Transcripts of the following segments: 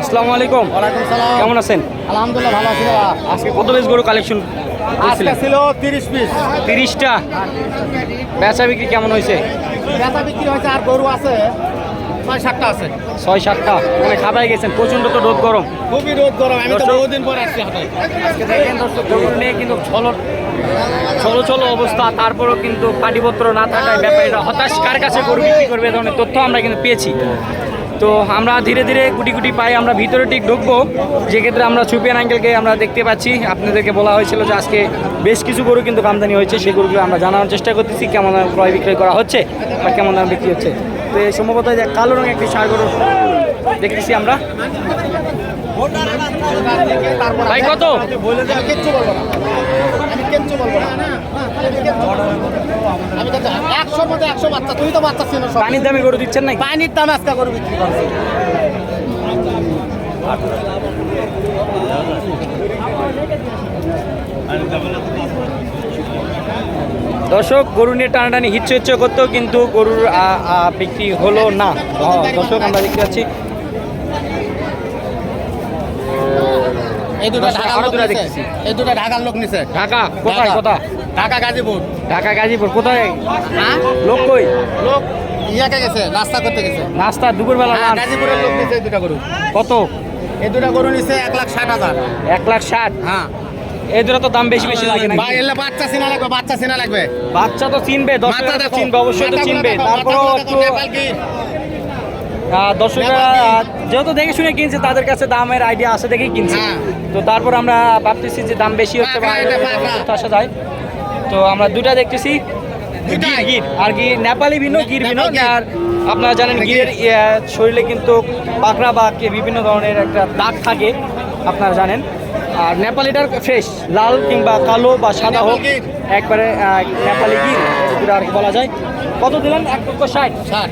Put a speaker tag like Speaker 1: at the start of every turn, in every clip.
Speaker 1: আসসালামু আলাইকুম।
Speaker 2: ওয়ালাইকুম সালাম।
Speaker 1: কেমন আছেন?
Speaker 2: আলহামদুলিল্লাহ ভালো আছি বাবা।
Speaker 1: আজকে কত পিস গরু কালেকশন
Speaker 2: আজকে ছিল 30 পিস।
Speaker 1: 30টা। বেচা বিক্রি কেমন হয়েছে?
Speaker 2: বেচা বিক্রি হয়েছে আর গরু আছে 6-7টা আছে।
Speaker 1: 6-7টা। মানে খাবাই গেছেন, প্রচণ্ড তো রোদ গরম।
Speaker 2: খুবই রোদ গরম, আমি তো বহুদিন পর আসছি হাটে।
Speaker 1: আজকে দেখেন দর্শক, গরু নিয়ে কিন্তু চলো অবস্থা, তারপরও কিন্তু পাটিপত্র না থাকায় ব্যাপারীরা হতাশ। কার কাছে গরু বিক্রি করবে, এ ধরনের তথ্য আমরা কিন্তু পেয়েছি। তো আমরা ধীরে ধীরে গুটি গুটি পাই, আমরা ভিতরে ঠিক ঢুকবো, যেক্ষেত্রে আমরা সুপিয়ান আঙ্কেলকে আমরা দেখতে পাচ্ছি। আপনাদেরকে বলা হয়েছিল যে আজকে বেশ কিছু গরু কিন্তু আমদানি হয়েছে, সেই গরুগুলো আমরা জানানোর চেষ্টা করতেছি কেমন দামে ক্রয় বিক্রয় করা হচ্ছে বা কেমন দামে বিক্রি হচ্ছে। তো এই সম্ভবত যে কালো রঙের একটি ষাঁড় গরু দেখতেছি আমরা। ভাই কত?
Speaker 2: আমি কিচ্ছু বলবো না, আমি তো 100-র মধ্যে 100 বাচ্চা। তুই তো বাচ্চা ছিল সব।
Speaker 1: পানির দামে গরু দিচ্ছেন নাকি?
Speaker 2: পানির দামে আজকে গরু বিক্রি করছে।
Speaker 1: দর্শক, গরু নিয়ে টানাটানি হিচ্ছে করতেও কিন্তু গরুর বিক্রি হলো না। দর্শক, আমরা দেখতে পাচ্ছি
Speaker 2: এই দুটো ঢাকার লোক নিছে।
Speaker 1: দেখতেছি।
Speaker 2: এই দুটো ঢাকার লোক নিছে।
Speaker 1: ঢাকা কোথায়? কোথা?
Speaker 2: ঢাকা গাজীপুর।
Speaker 1: ঢাকা গাজীপুর কোথায়?
Speaker 2: হ্যাঁ,
Speaker 1: লোক কই?
Speaker 2: লোক ইয়াকে গেছে, নাস্তা করতে গেছে।
Speaker 1: নাস্তা দুপুরবেলা
Speaker 2: হ্যাঁ,
Speaker 1: লাঞ্চ।
Speaker 2: গাজীপুরের লোক নিছে এই দুটো গরু।
Speaker 1: কত?
Speaker 2: এই দুটো গরু নিছে 1,60,000।
Speaker 1: 1,60,000।
Speaker 2: হ্যাঁ
Speaker 1: এই দুটো তো দাম বেশি বেশি লাগে না?
Speaker 2: ভাই, এলে বাচ্চা চিনা লাগবে, বাচ্চা চিনা লাগবে।
Speaker 1: বাচ্চা তো চিনবে,
Speaker 2: মাথা
Speaker 1: দর্শকরা তো
Speaker 2: দেখো,
Speaker 1: চিনবে, অবশ্যই তো
Speaker 2: মাথাগুলো
Speaker 1: চিনবে।
Speaker 2: দেখো,
Speaker 1: তারপরও
Speaker 2: মাথাগুলো
Speaker 1: একটু
Speaker 2: দেখো, নেপাল কি?
Speaker 1: দর্শকরা যেহেতু দেখে শুনে কিনছে, তাদের কাছে দামের আইডিয়া আছে দেখেই কিনছে।
Speaker 2: হ্যাঁ।
Speaker 1: তো তারপর আমরা ভাবতেছি যে দাম বেশি হচ্ছে বা
Speaker 2: এটা পাকা।
Speaker 1: আসা যায়। তো আমরা দুটা দেখতেছি,
Speaker 2: দুটাই?
Speaker 1: গির আর কি, নেপালি ভিন্ন, গির ভিন্ন।
Speaker 2: নেপাল গির।
Speaker 1: আর আপনারা জানেন গিরের শরীরে কিন্তু পাকড়া বা বিভিন্ন ধরনের একটা দাগ থাকে, আপনারা জানেন। আর নেপালিটার ফ্রেশ, লাল কিংবা কালো বা সাদা হোক,
Speaker 2: নেপাল গির।
Speaker 1: একবারে নেপালি গির যেটা আর কি বলা যায়। কত দিলেন? 1,60,000।
Speaker 2: 60।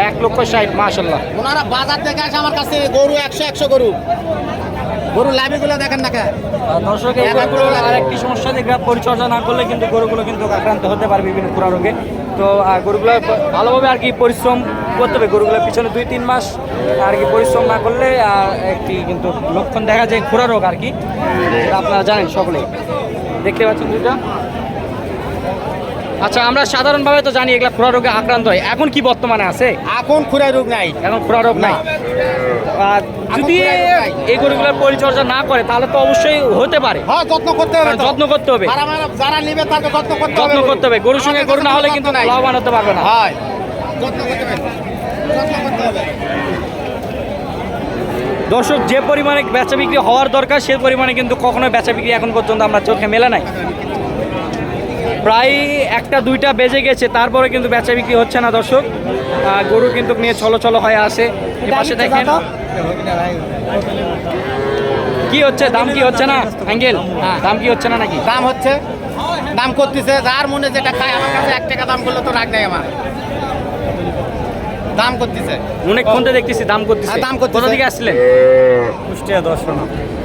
Speaker 1: 1,60,000, মাশাল্লাহ।
Speaker 2: ওনারা বাজার থেকে আসে আমার কাছে গরু 100 গরু। গরু লাইভগুলো দেখেন না কে?
Speaker 1: দর্শক, এই গরুগুলোর আরেকটি সমস্যা, দেখবে পরিচর্যা না করলে কিন্তু গরুগুলো কিন্তু আক্রান্ত হতে পারে বিভিন্ন খুরা রোগে। তো গরুগুলো ভালোভাবে আর কি পরিশ্রম করতে হবে। গরুগুলোর পিছনে 2-3 মাস আর কি পরিশ্রম না করলে একটি কিন্তু লক্ষণ দেখা যায় খুরা রোগ আর কি, যেটা আপনারা জানেন সকলেই। দেখতে পাচ্ছেন দুইটা। আচ্ছা, আমরা সাধারণভাবে তো জানি এগুলা খুরা রোগে আক্রান্ত হয়। এখন কি বর্তমানে আছে?
Speaker 2: এখন খুরাই রোগ নাই।
Speaker 1: এখন খুরা রোগ নাই। আর যদি এই গরুগুলোর পরিচর্যা না করে তাহলে তো অবশ্যই হতে পারে।
Speaker 2: হ্যাঁ, যত্ন করতে হবে তো।
Speaker 1: যত্ন করতে হবে,
Speaker 2: যারা নিবে তাকে যত্ন করতে হবে।
Speaker 1: যত্ন করতে হবে। গরুর সঙ্গে গরু না হলে কিন্তু লাভবান হতে পারবে না।
Speaker 2: হয়, যত্ন করতে হবে, যত্ন করতে হবে।
Speaker 1: দর্শক, যে পরিমাণে বেচা বিক্রি হওয়ার দরকার সে পরিমাণে কিন্তু কখনো বেচা বিক্রি এখন পর্যন্ত আমরা চোখে মেলে নাই। প্রায় 1-2টা বেজে গেছে, তারপরে কিন্তু বেচা বিক্রি হচ্ছে না। দর্শক, গরু কিন্তু নিয়ে চলো হয়ে আসে। এই পাশে দেখেন কি হচ্ছে, দাম কি হচ্ছে না অ্যাঙ্গেল? দাম কি হচ্ছে না নাকি?
Speaker 2: দাম হচ্ছে, দাম করতেছে। যার মনে যেটা খায়, আমার কাছে 1 টাকা দাম করলে তো রাগ নাই আমার। দাম করতেছে,
Speaker 1: অনেক ফোনতে দেখতেছি দাম করতেছে।
Speaker 2: দাম করতেছে।
Speaker 1: কোথা থেকে আসছিলেন?
Speaker 3: কুষ্টিয়া দর্শনা।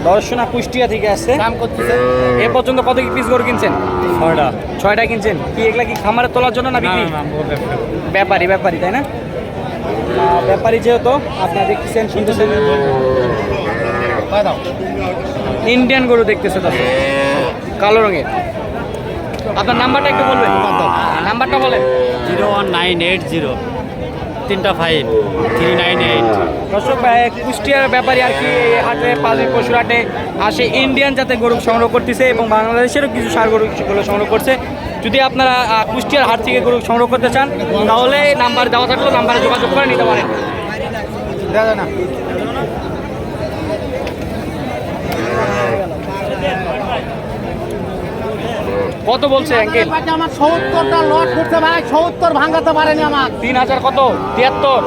Speaker 1: দর্শনা, কুষ্টিয়া থেকে আসছে।
Speaker 2: দাম করতেছে।
Speaker 1: এ পর্যন্ত কত পিস গরু কিনছেন?
Speaker 3: 6টা।
Speaker 1: 6টা কিনছেন। কি এগুলা কি খামারে তোলার জন্য না বিক্রি? ব্যাপারী তাই না? ব্যাপারী যেহেতু আপনারা দেখতেছেন, শুনতেছেন, ইন্ডিয়ান গরু দেখতেছে দর্শক, কালো রঙের। আপনার নাম্বারটা একটু বলবেন? নাম্বারটা বলেন।
Speaker 3: 01980-353-398।
Speaker 1: দর্শক, কুষ্টিয়ার ব্যাপারী আর কি হাটে, পাঁচই পশুর হাটে আসে ইন্ডিয়ান জাতের গরু সংগ্রহ করতেছে এবং বাংলাদেশেরও কিছু ষাঁড় গরুগুলো সংগ্রহ করছে। যদি আপনারা কুষ্টিয়ার হাট থেকে গরু সংগ্রহ করতে চান তাহলে নাম্বার দেওয়া থাকলো, নাম্বারে যোগাযোগ করে নিতে পারেন।
Speaker 2: না
Speaker 1: কত বলছে অ্যাঙ্কেল?
Speaker 2: আমার 70টা লট করতে ভাই, 70 ভাঙাতে পারেনি আমার।
Speaker 1: 3,000 কত? 73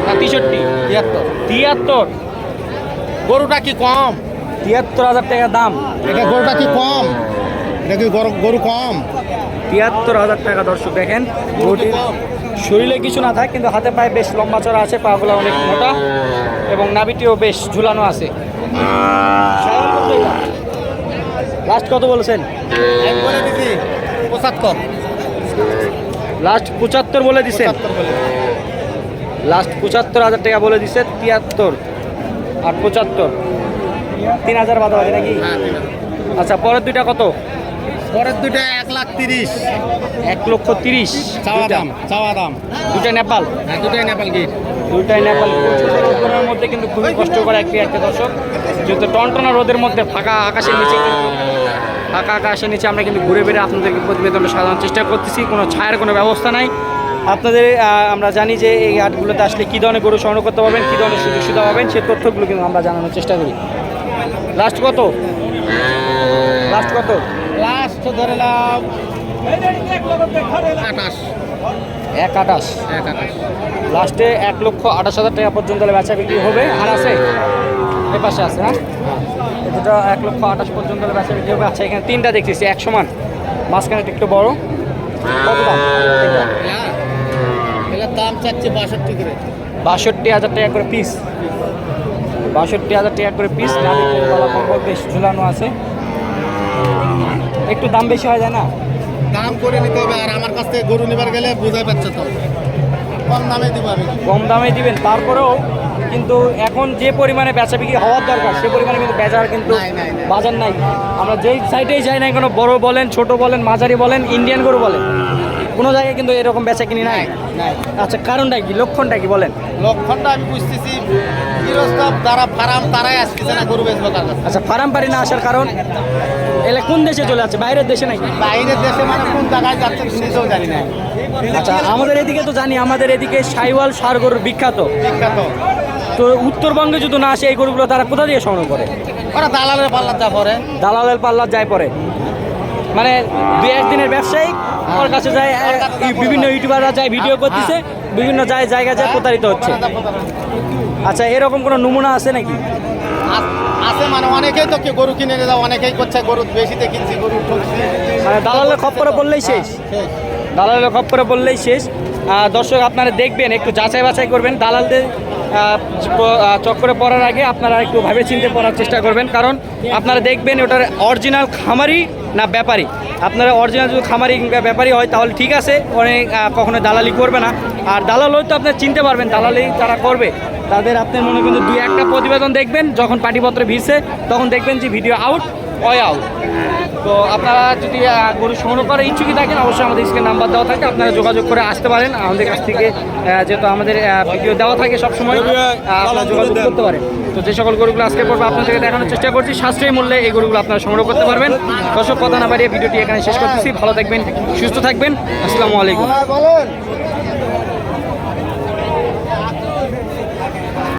Speaker 1: না 63? 73।
Speaker 2: গরুটা কি কম?
Speaker 1: 73,000 টাকা দাম।
Speaker 2: এটা গরুটা কি কম? এটা কি গরু কম?
Speaker 1: 73,000 টাকা। দর্শক দেখেন, গরুটির শরীরে কিছু না থাকে কিন্তু হাতে পায়ে বেশ লম্বা চড়া আছে, পাগুলো অনেক মোটা এবং নাভিটিও বেশ ঝুলানো আছে। লাস্ট কত বলেছেন?
Speaker 2: আমি বলে দিছি 75।
Speaker 1: লাস্ট 75 বলে দিছেন? লাস্ট 75,000 টাকা বলে দিছে। 73 875 3000 বাদ হবে নাকি?
Speaker 2: হ্যাঁ ঠিক আছে।
Speaker 1: আচ্ছা পরের দুইটা কত?
Speaker 2: পরের দুইটা 1,30,000
Speaker 1: 1,30,000
Speaker 2: চাওয়া দাম, চাওয়া দাম।
Speaker 1: দুইটা নেপাল,
Speaker 2: হ্যাঁ দুটাই নেপাল গিট।
Speaker 1: দুইটাই নেপাল। প্রচুর রোদের মধ্যে কিন্তু খুবই কষ্ট করে একটা দর্শক, যেহেতু টনটনা রোদের মধ্যে ফাঁকা আকাশের নিচে ফাঁকা আকাশের নিচে আমরা কিন্তু ঘুরে বেড়ে আপনাদেরকে প্রতিবেদনটা সাজানোর চেষ্টা করতেছি। কোনো ছায়ার কোনো ব্যবস্থা নাই। আপনাদের আমরা জানি যে এই হাটগুলোতে আসলে কী ধরনের গরু সংগ্রহ করতে পারবেন, কী ধরনের সুযোগ সুবিধা পাবেন, সেই তথ্যগুলো কিন্তু আমরা জানানোর চেষ্টা করি। লাস্ট কত? লাস্ট কত?
Speaker 2: লাস্ট ধরলাম 28।
Speaker 1: 1,28,000 লাস্টে 1,28,000 টাকা পর্যন্ত বেচা বিক্রি হবে। আর আছে এ পাশে আছে, হ্যাঁ এটা 1,28,000 পর্যন্ত বেচা বিক্রি হবে। আচ্ছা এখানে তিনটা দেখতেছি এক সমান, মাঝখানে একটু বড়। কত দাম?
Speaker 2: এটার দাম চাচ্ছে 62 করে।
Speaker 1: 62,000 টাকা করে পিস। 62,000 টাকা করে পিস। বেশ ঝুলানো আছে, একটু দাম বেশি হয়ে যায় না?
Speaker 2: দাম করে নিতে হবে। আর আমার কাছ থেকে গরু নিবার গেলে বুঝাই পাচ্ছে তো, কম দামে দিব আমি।
Speaker 1: কম দামে দিবেন, তারপরেও কিন্তু এখন যে পরিমাণে বেচা বিক্রি হওয়ার দরকার সে পরিমাণে কিন্তু বেচার কিন্তু
Speaker 2: নাই, নাই, নাই।
Speaker 1: বাজার নাই। আমরা যেই সাইডেই যাই না কোনো, বড় বলেন, ছোট বলেন, মাঝারি বলেন, ইন্ডিয়ান গরু বলেন, কোনো জায়গায় কিন্তু এরকম বেচা কিনি নাই।
Speaker 2: নাই।
Speaker 1: আচ্ছা কারণটা কি, লক্ষণটা কি বলেন?
Speaker 2: লক্ষণটা আমি বুঝতেছি, গৃহস্থ যারা ফার্ম তারাই আসতেছে না গরু বেচবো কার কাছে।
Speaker 1: আচ্ছা ফার্ম পারি না আসার কারণ এলে কোন দেশে চলে যাচ্ছে, বাইরের দেশে নাকি?
Speaker 2: বাইরের দেশে মানে কোন জায়গায় যাচ্ছে নিজেও জানি না।
Speaker 1: আচ্ছা আমাদের এদিকে তো জানি, আমাদের এদিকে সাইওয়াল ষাঁড় গরুর বিখ্যাত।
Speaker 2: বিখ্যাত।
Speaker 1: তো উত্তরবঙ্গে যদি না আসে এই গরুগুলো তারা কোথা দিয়ে সংগ্রহ করে?
Speaker 2: ওরা দালালের পাল্লা যা পরে।
Speaker 1: দালালের পাল্লা যায় পরে, মানে 2-1 দিনের ব্যবসায়ী ওর কাছে যায়, বিভিন্ন ইউটিউবাররা যায় ভিডিও করতেছে, বিভিন্ন জায়গায় যায় প্রতারিত হচ্ছে। আচ্ছা এরকম কোনো নমুনা আছে নাকি?
Speaker 2: আছে মানে অনেকেই তো গরু কিনে নিয়ে যাও, অনেকেই করছে গরু বেশিতে কিনছি, গরু ঠকছি।
Speaker 1: মানে দালালের খপ্পরে বললেই শেষ,
Speaker 2: শেষ।
Speaker 1: দালালের খপ্পরে বললেই শেষ। দর্শক আপনারা দেখবেন, একটু যাচাই বাছাই করবেন। দালালদের চক্করে পড়ার আগে আপনারা একটু ভাবে চিন্তে পড়ার চেষ্টা করবেন, কারণ আপনারা দেখবেন ওটার অরিজিনাল খামারি না ব্যাপারী। আপনারা অরিজিনাল যদি খামারি কিংবা ব্যাপারী হয় তাহলে ঠিক আছে, অনেক কখনো দালালি করবে না। আর দালাল হয়তো আপনারা চিনতে পারবেন, দালালি যারা করবে তাদের আপনার মনে কিন্তু 2-1টা প্রতিবেদন দেখবেন, যখন পাটিপত্র ভিড়ছে তখন দেখবেন যে ভিডিও আউট হয় আউট। তো আপনারা যদি গরু সংগ্রহ করার ইচ্ছুকই থাকেন অবশ্যই আমাদের স্ক্রিনে নাম্বার দেওয়া থাকে, আপনারা যোগাযোগ করে আসতে পারেন আমাদের কাছ থেকে। যেহেতু আমাদের ভিডিও দেওয়া থাকে সবসময়, আপনারা যোগাযোগ করতে পারেন। তো যে সকল গরুগুলো আজকে পর্বে আপনাদেরকে দেখানোর চেষ্টা করছি, সাশ্রয়ী মূল্যে এই গরুগুলো আপনারা সংগ্রহ করতে পারবেন। দর্শক কথা না বাড়িয়ে ভিডিওটি এখানে শেষ করতেছি। ভালো থাকবেন, সুস্থ থাকবেন, আসসালামু আলাইকুম।